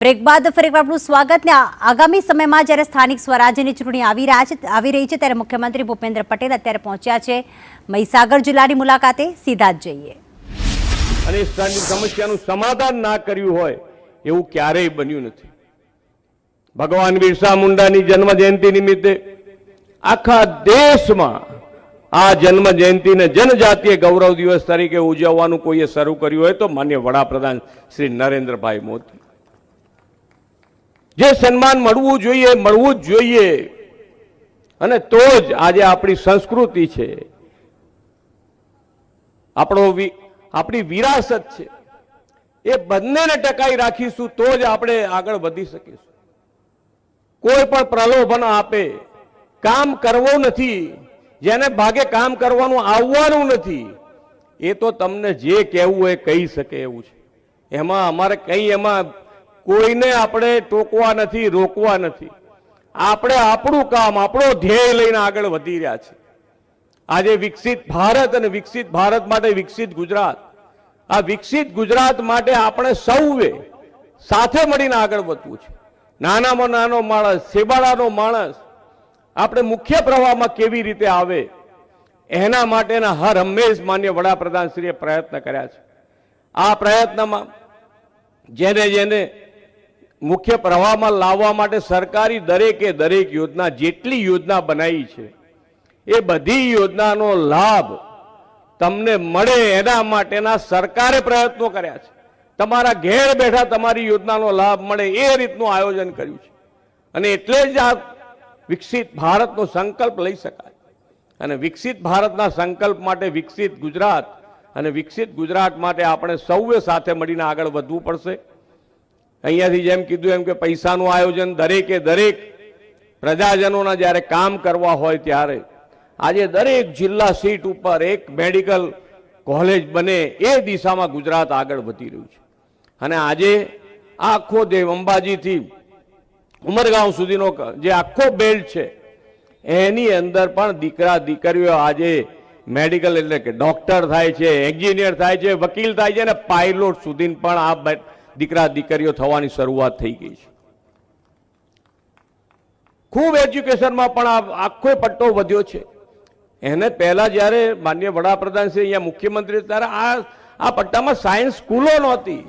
Break બાદ ફરી આપનું સ્વાગત ને આગામી સમયમાં જ્યારે સ્થાનિક સ્વરાજ્યની ચૂંટણી આવી રહી છે ત્યારે મુખ્યમંત્રી ભૂપેન્દ્ર પટેલ અત્યારે પહોંચ્યા છે મહીસાગર જિલ્લાની મુલાકાતે. સીધા જ જઈએ. અને સ્થાનિક સમસ્યાનું સમાધાન ના કર્યું હોય એવું ક્યારેય બન્યું નથી. ભગવાન બિરસા મુંડાની જન્મ જયંતિ નિમિત્તે આખા દેશમાં આ જન્મ જયંતિને જનજાતીય ગૌરવ દિવસ તરીકે ઉજવવાનું કોઈએ શરૂ કર્યું હોય તો માન્ય વડાપ્રધાન શ્રી નરેન્દ્રભાઈ મોદી. જે સન્માન મળવું જ જોઈએ અને તો જ આજે આપણી સંસ્કૃતિ છે, આપણી વિરાસત છે, એ બંનેને ટકાઈ રાખીશું તો જ આપણે આગળ વધી શકીશું. કોઈ પણ પ્રલોભન આપે, કામ કરવું નથી, જેને ભાગે કામ કરવાનું આવવાનું નથી, એ તો તમને જે કહેવું હોય કહી શકે એવું છે. એમાં અમારે કંઈ એમાં કોઈને આપણે ટોકવા નથી, રોકવા નથી. આપણે આપણું કામ, આપણો ધ્યેય લઈને આગળ વધી રહ્યા છે. આજે વિકસિત ભારત અને વિકસિત ભારત માટે વિકસિત ગુજરાત, આ વિકસિત ગુજરાત માટે આપણે સૌએ સાથે મળીને આગળ વધવું છે. નાનામાં નાનો માણસ, છેવાડાનો માણસ આપણે મુખ્ય પ્રવાહમાં કેવી રીતે આવે એના માટેના હર હંમેશ માન્ય વડાપ્રધાનશ્રીએ પ્રયત્ન કર્યા છે. આ પ્રયત્નમાં જેને મુખ્ય પ્રવાહમાં લાવવા માટે સરકારી દરેકે દરેક યોજના, જેટલી યોજના બનાવી છે એ બધી યોજનાનો લાભ તમને મળે એના માટેના સરકારે પ્રયત્નો કર્યા છે. તમારા ઘેર બેઠા તમારી યોજનાનો લાભ મળે એ રીતનું આયોજન કર્યું છે. અને એટલે જ આ વિકસિત ભારતનો સંકલ્પ લઈ શકાય. અને વિકસિત ભારતના સંકલ્પ માટે વિકસિત ગુજરાત, અને વિકસિત ગુજરાત માટે આપણે સૌએ સાથે મળીને આગળ વધવું પડશે. અહીંયાથી જેમ કીધું એમ કે પૈસાનું આયોજન દરેકે દરેક પ્રજાજનોના જ્યારે કામ કરવા હોય ત્યારે આજે દરેક જિલ્લા સીટ ઉપર એક મેડિકલ કોલેજ બને એ દિશામાં ગુજરાત આગળ વધી રહ્યું છે. અને આજે આખો દેવ અંબાજીથી ઉમરગાંવ સુધીનો જે આખો બેલ્ટ છે એની અંદર પણ દીકરા દીકરીઓ આજે મેડિકલ એટલે કે ડોક્ટર થાય છે, એન્જિનિયર થાય છે, વકીલ થાય છે, અને પાયલોટ સુધી પણ આ દીકરા દીકરીઓ થવાની શરૂઆત થઈ ગઈ છે. ખૂબ એજ્યુકેશનમાં પણ આખો પટ્ટો વધ્યો છે. એને પહેલા જ્યારે માન્ય વડાપ્રધાન શ્રી અહીંયા મુખ્યમંત્રી ત્યારે આ પટ્ટામાં સાયન્સ સ્કૂલો નહોતી.